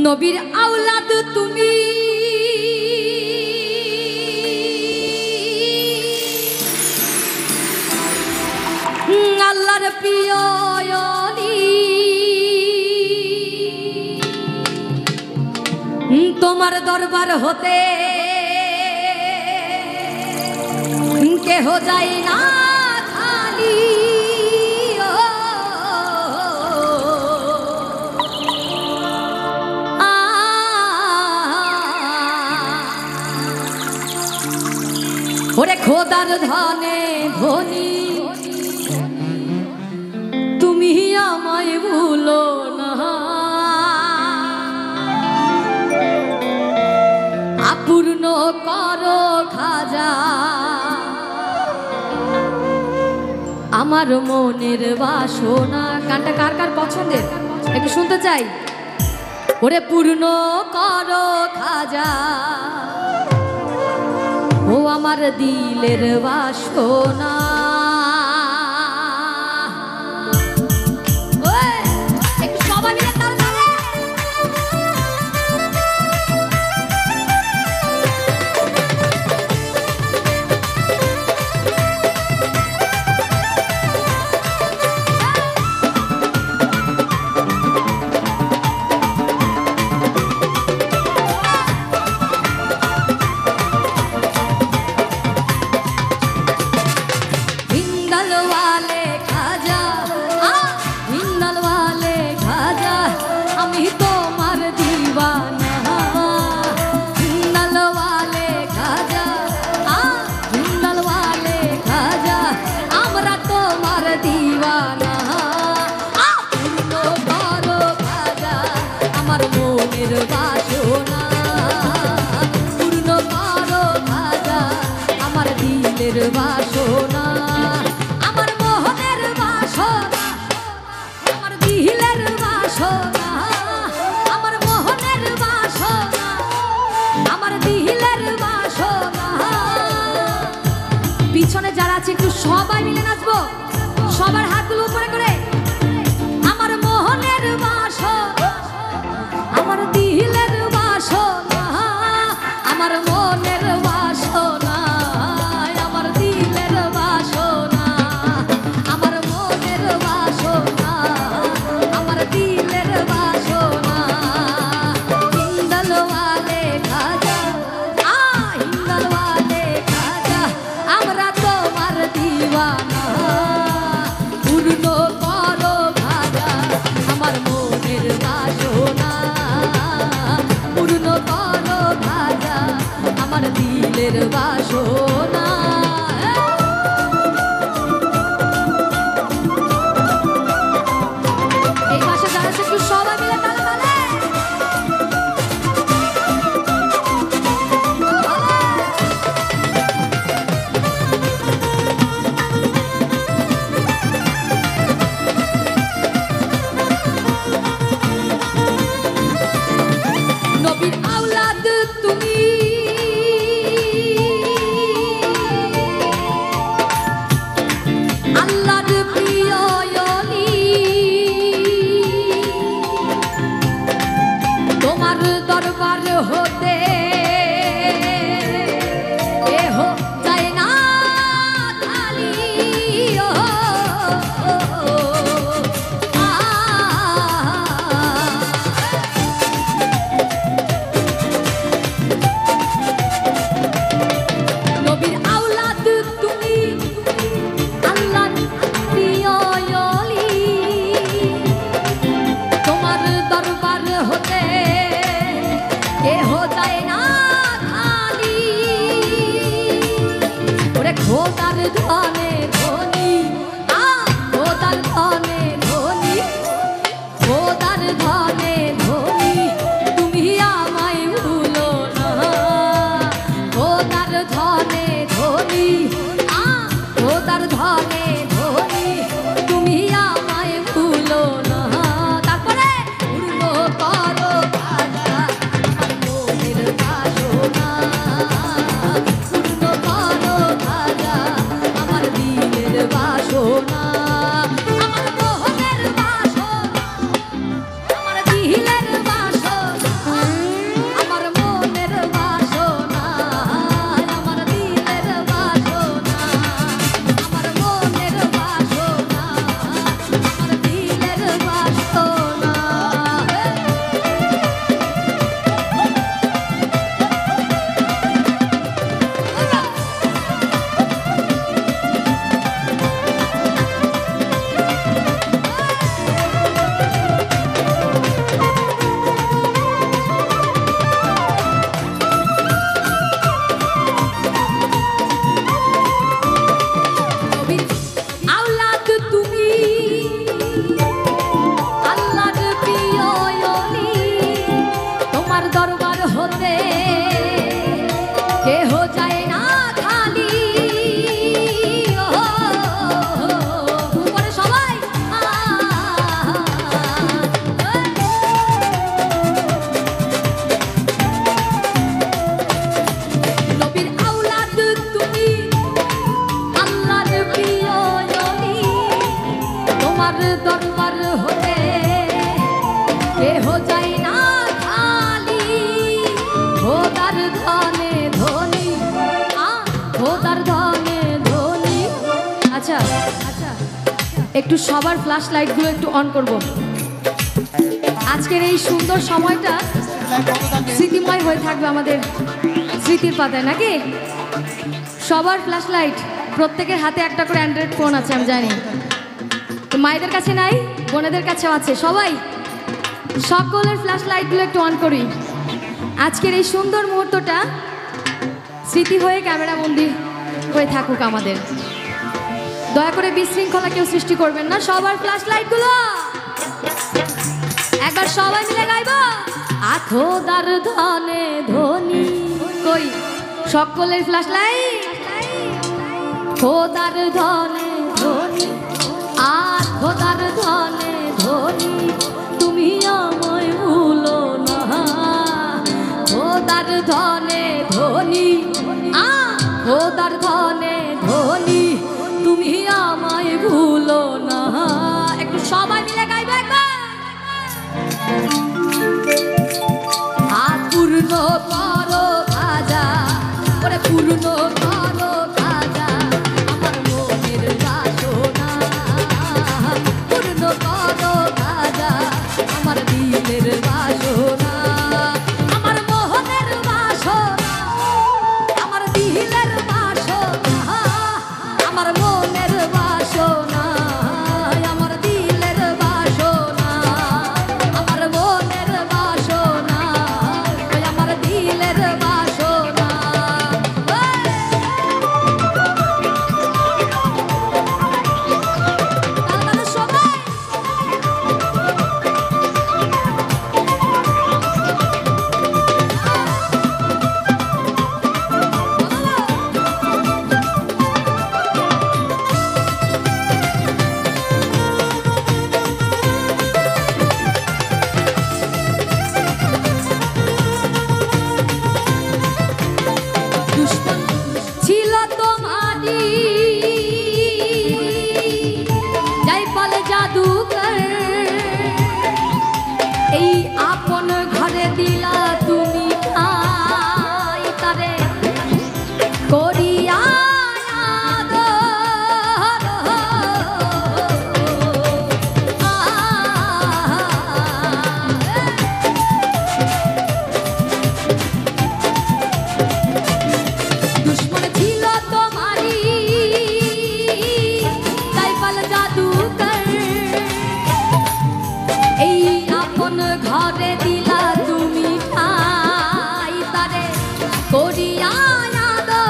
নবীর আওলাদ তুমি, আল্লাহর প্রিয় অলি, তোমার দরবার হতে কেহ যায় না খালি। ওরে খোদার ধনে ধনী, তুমি আমায় ভুলো না, আপূর্ণ করো খাজা আমার মনের বাসনা। গানটা কার কার পছন্দের একটু শুনতে চাই। ওরে পূর্ণ করো খাজা ও আমার দিলের বাসনা। বাসনা আমার মোহনের বাসনা, আমার দিলের বাসনা, আমার মোহনের বাসনা, আমার দিলের বাসনা। পিছনে যারা আছে একটু সবাই মিলে নাচবো, সবার হাতগুলো উপরে করে। আমার মোহনের বাসনা, আমার দিলের বাসনা, আমার মনের বাসনা, দিলের বাসনা। এই পাশে যারা আছে একটু সবাই মিলে তালে তালে। নবীর আওলাদ তুমি, দরবার হতে এহ যায় না খালি। নবীর আওলাদ তুমি, আল্লাহর প্রিয় অলি, তোমার দরবার হতে কেহ যায় না খালি। ওরে খোদার ধনে ধনী, খোদার ধনে ধনী, খোদার ধনে ধনী, তুমি আমায় ভুলো না, খোদার ধনে ধনী, খোদার ধনে ধনী, তুমি আমায় ভুলো না। তারপরে পূর্ণ করো খাজা মনের বাসনা, পূর্ণ করো খাজা দরবার হতে কেহ যায় না খালি। সবাই নবীর আওলাদ তুমি, আল্লাহর প্রিয় নবী, তোমার দরবার হতে কেহ যায় না খালি। খোদার ধনে ধনী, খোদার ধনে ধনী। আচ্ছা আচ্ছা, একটু সবার ফ্ল্যাশ লাইটগুলো একটু অন করব। আজকের এই সুন্দর সময়টা স্মৃতিময় হয়ে থাকবে আমাদের স্মৃতির পাতায়, নাকি? সবার ফ্ল্যাশ লাইট, প্রত্যেকের হাতে একটা করে অ্যান্ড্রয়েড ফোন আছে আমি জানি। তো মায়েদের কাছে নাই, বোনেদের কাছেও আছে। সবাই সকলের ফ্ল্যাশ লাইটগুলো একটু অন করি। আজকের এই সুন্দর মুহূর্তটা স্মৃতি হয়ে ক্যামেরা বন্দি হয়ে থাকুক আমাদের। দয়া করে বিশৃঙ্খলা কেউ সৃষ্টি করবেন না। সবার ফ্ল্যাশ লাইটগুলো একবার সবাই মিলে গাইব। খোদার ধনে ধনী, কই সকলের ফ্ল্যাশ লাইট। খোদার ধনে ধনী, খোদার ধনে ধনী, তুমি আমায় ভুলো না। খোদার ধনে ধনী, খোদার ধনে ধনী, তুমি আমায় ভুলো না। একটু সবাই মিলে গাইবে একবার। হাত পূর্ণ করো খাজা, ওরে পূর্ণ করো খাজা আমার মনের বাসনা। পূর্ণ করো খাজা আমার দিলের বাসনা। আমার মোহনের বাসনা, আমার দিলের বাসনা, আমার মনের বাসনা, আমার দিলের বাসনা, আমার মনের বাসনা, আমার দিলের বাসনা। সবাই দুশ্মন ছিল তোমারি, যাই পালে জাদুকর, এই আপন ঘরে দিলা তুমি ঠাই তারে করিয়া দুশ্মন ছিল তোমারি, তাই পাল জাদুকর, এই আপন ঘরে দিলা তুমি ঠাই তারে করিয়া আদর।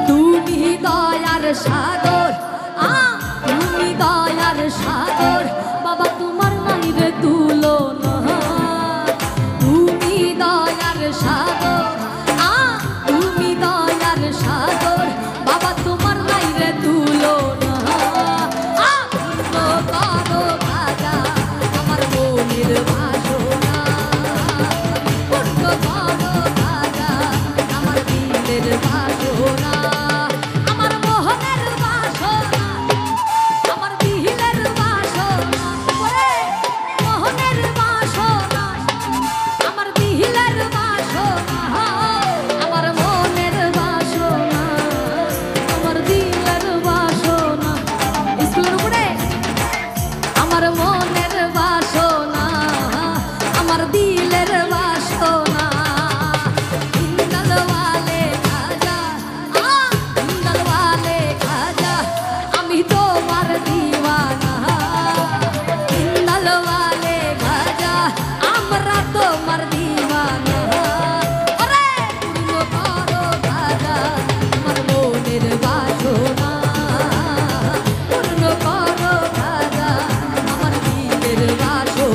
তুমি দয়ার সাগর, তুমি দয়ার সাগর, বাবা তোমার নাই রে তুলনা। তুমি দয়ার সাগর, তুমি দয়ার সাগর, বাবা তোমার নাই রে তুলনা। পূর্ণ করো খাজা আমার মনের বাসনা। পূর্ণ করো খাজা আমার দিলের বাসনা। আমার মোহনের বাসনা, আমার দিলের বাসনা, মোহনের বাসনা, আমার দিলের বাসনা, আমার মনের বাসনা, আমার দিলের বাসনা। স্কুলের উপরে আমার মনের বাসনা, আমার দিলের বাসনা। ইন্দালওয়ালে খাজা, ইন্দালওয়ালে খাজা, আমি তোমার দিওয়ানা। ইন্দালওয়ালে খাজা, আমরা তোমার দিওয়ানা। ওরে পূর্ণ করো খাজা আমার মনের বাসনা। পূর্ণ করো খাজা আমার দিলের বাসনা।